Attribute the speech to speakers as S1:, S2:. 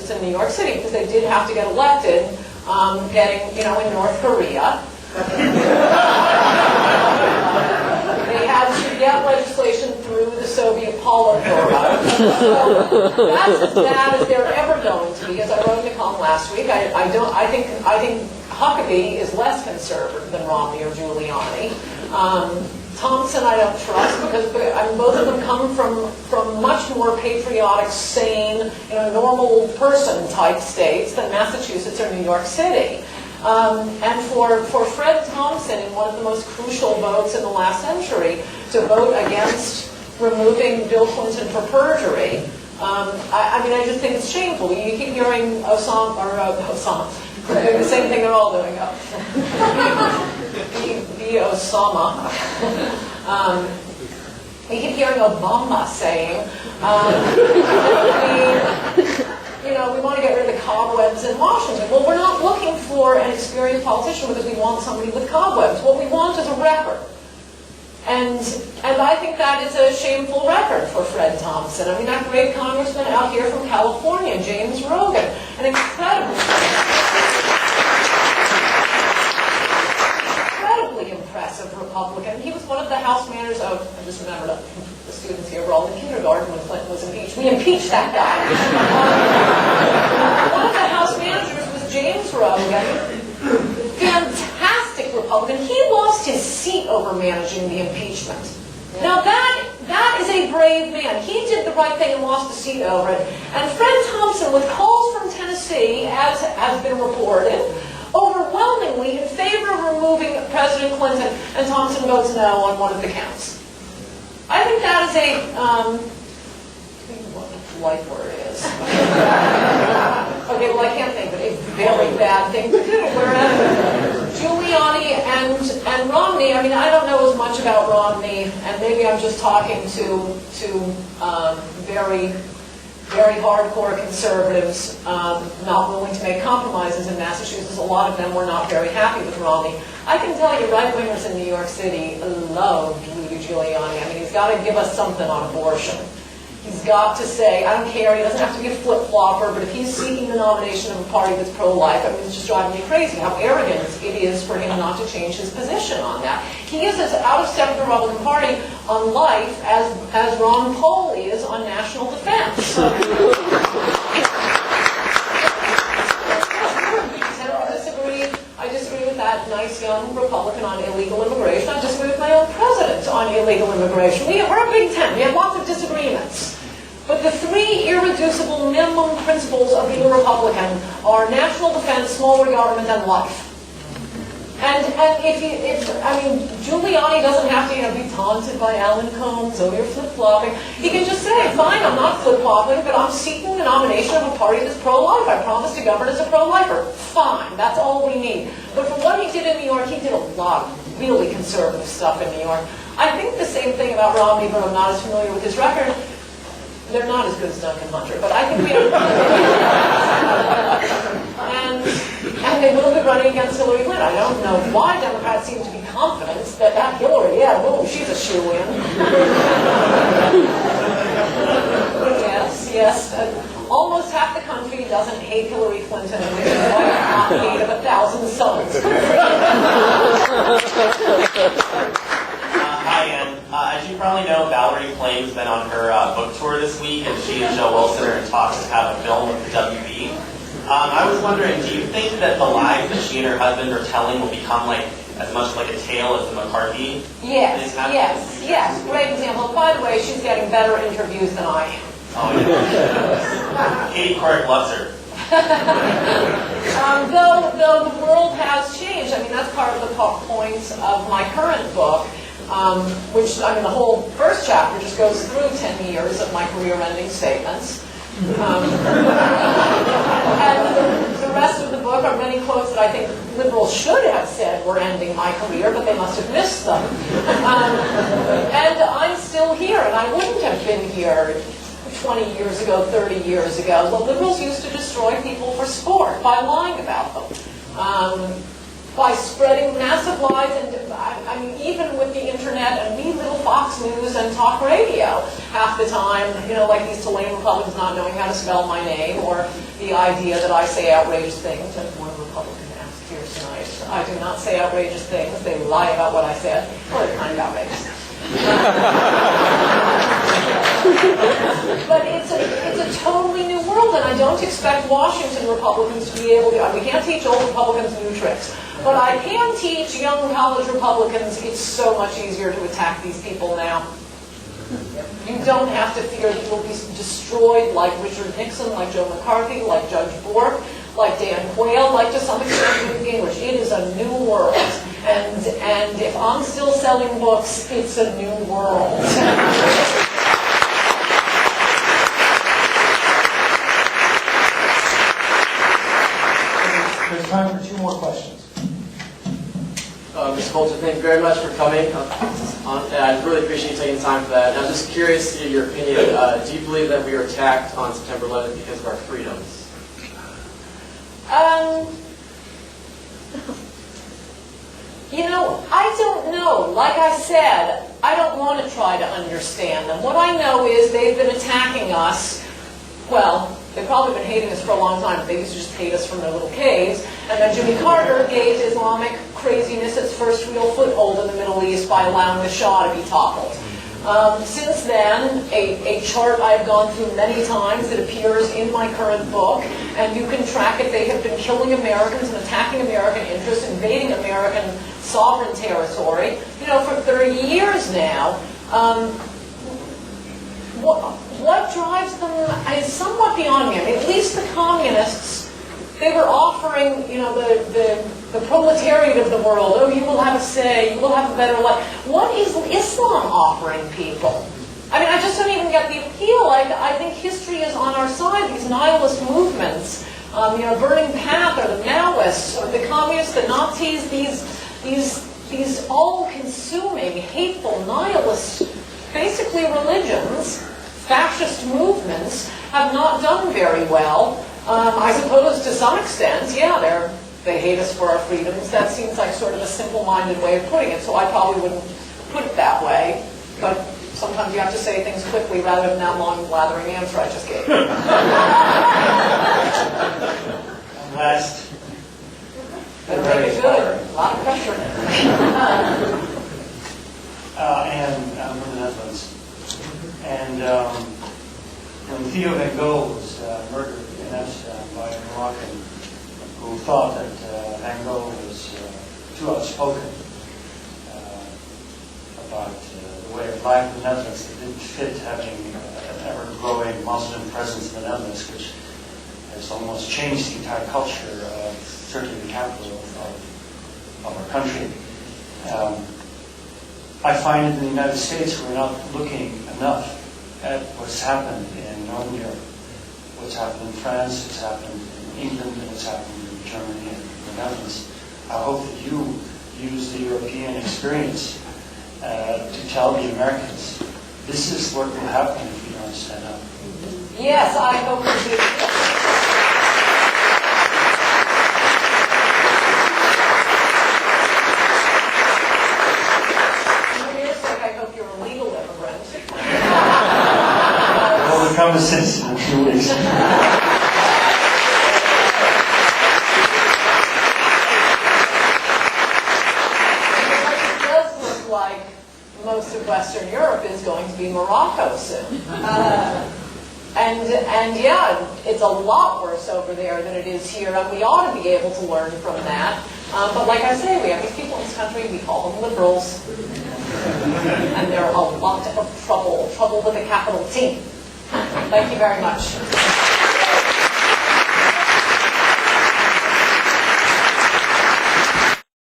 S1: Massachusetts and New York City, because they did have to get elected, getting, in North Korea. They had to get legislation through the Soviet Politburo. So that's as bad as they're ever going to be. As I wrote in the column last week, I think Huckabee is less conservative than Romney or Giuliani. Thompson I don't trust, because both of them come from much more patriotic, sane, normal person type states than Massachusetts or New York City. And for Fred Thompson, in one of the most crucial votes in the last century, to vote against removing Bill Clinton for perjury, I just think it's shameful. You keep hearing Osama, the same thing they're all doing. Be Osama. You keep hearing Obama saying, we want to get rid of the cobwebs in Washington. Well, we're not looking for an experienced politician because we want somebody with cobwebs. What we want is a record. And I think that is a shameful record for Fred Thompson. I mean, that great congressman out here from California, James Rogan, an incredibly impressive Republican. He was one of the House managers of, I just remembered the students here were all in kindergarten when Clinton was impeached. We impeached that guy. One of the House managers was James Rogan, fantastic Republican. He lost his seat over managing the impeachment. Now that is a brave man. He did the right thing and lost the seat over it. And Fred Thompson, with calls from Tennessee, as has been reported, overwhelmingly in favor of removing President Clinton, and Thompson votes no on one of the counts. I think that is what the polite word is. Okay, well, I can't think of a very bad thing to do. Whereas Giuliani and Romney, I don't know as much about Romney, and maybe I'm just talking to very hardcore conservatives not willing to make compromises in Massachusetts. A lot of them were not very happy with Romney. I can tell you right-wingers in New York City love Rudy Giuliani. He's got to give us something on abortion. He's got to say, I don't care, he doesn't have to be a flip-flopper, but if he's seeking the nomination of a party that's pro-life, it's just driving me crazy how arrogant it is for him not to change his position on that. He is as out of step with the Republican Party on life as Ron Paul is on national defense. I disagree with that nice young Republican on illegal immigration. I disagree with my own president on illegal immigration. We're a Big Ten. We have lots of disagreements. But the three irreducible minimum principles of being a Republican are national defense, smaller government, and life. And Giuliani doesn't have to be taunted by Alan Combs, oh, you're flip-flopping. He can just say, fine, I'm not flip-flopping, but I'm seeking the nomination of a party that's pro-life. I promise to govern as a pro-lifer. Fine, that's all we need. But for what he did in New York, he did a lot of really conservative stuff in New York. I think the same thing about Romney, but I'm not as familiar with his record. They're not as good as Duncan Hunter, but I think we have... and they will be running against Hillary Clinton. I don't know why Democrats seem to be confident that Hillary, she's a shoo-in. Yes. Almost half the country doesn't hate Hillary Clinton, which is why it's not hate of 1,000 sons.
S2: Hi, Ann. As you probably know, Valerie Plame's been on her book tour this week, and she and Joe Wilson are in talks to have a film with the WB. I was wondering, do you think that the lies that she and her husband are telling will become as much like a tale as the McCarthy?
S1: Yes. Great example. By the way, she's getting better interviews than I am.
S2: Oh, yeah. Katie Couric loves her.
S1: Though the world has changed. That's part of the point of my current book, which, the whole first chapter just goes through 10 years of my career-ending statements. And the rest of the book are many quotes that I think liberals should have said were ending my career, but they must have missed them. And I'm still here, and I wouldn't have been here 20 years ago, 30 years ago. The liberals used to destroy people for sport by lying about them. By spreading massive lies, and even with the internet and wee little Fox News and talk radio. half the time, like these Tulane Republicans not knowing how to spell my name, or the idea that I say outrageous things, and one Republican asked here tonight, I do not say outrageous things, they lie about what I said. Well, they're kind of outrageous. But it's a totally new world, and I don't expect Washington Republicans to be able to, we can't teach old Republicans new tricks, but I can teach young college Republicans it's so much easier to attack these people now. You don't have to fear that you'll be destroyed like Richard Nixon, like Joe McCarthy, like Judge Bork, like Dan Quayle, like to some extent Newt Gingrich. It is a new world. And if I'm still selling books, it's a new world.
S3: There's time for 2 more questions.
S4: Mr. Coulter, thank you very much for coming. I really appreciate you taking time for that. And I was just curious to get your opinion. Do you believe that we were attacked on September 11th because of our freedoms?
S1: I don't know. Like I said, I don't want to try to understand them. What I know is they've been attacking us. Well, they've probably been hating us for a long time. They used to just hate us from their little caves. And then Jimmy Carter gave Islamic craziness its first real foothold in the Middle East by allowing the Shah to be toppled. Since then, a chart I've gone through many times that appears in my current book, and you can track it. They have been killing Americans and attacking American interests, invading American sovereign territory, for 30 years now. What drives them is somewhat beyond me. I mean, at least the communists, they were offering, the proletariat of the world, oh, you will have a say, you will have a better life. What is Islam offering people? I mean, I just don't even get the appeal. I think history is on our side. These nihilist movements, Burning Path, or the Maoists, or the communists, the Nazis, these all-consuming, hateful, nihilist, basically religions, fascist movements, have not done very well. I suppose to some extent, yeah, they hate us for our freedoms. That seems like sort of a simple-minded way of putting it, so I probably wouldn't put it that way. But sometimes you have to say things quickly rather than that long, blathering answer I just gave.
S2: Last.
S1: Better make it good. A lot of pressure.
S5: And I'm from the Netherlands. And when Theo van Gogh was murdered in Amsterdam by a Moroccan who thought that Van Gogh was too outspoken about the way of life in the Netherlands, that didn't fit having an ever-growing Muslim presence in the Netherlands, which has almost changed the entire culture of certainly the capital of our country. I find in the United States we're not looking enough at what's happened in Northern Europe, what's happened in France, what's happened in England, and what's happened in Germany and the Netherlands. I hope that you use the European experience to tell the Americans, this is what will happen if you don't stand up.
S1: Yes, I hope you do.
S5: Become a citizen in 2 weeks.
S1: It does look like most of Western Europe is going to be Morocco soon. And yeah, it's a lot worse over there than it is here, and we ought to be able to learn from that. But like I say, we have these people in this country, we call them liberals. And they're a lot of trouble with a capital T. Thank you very much.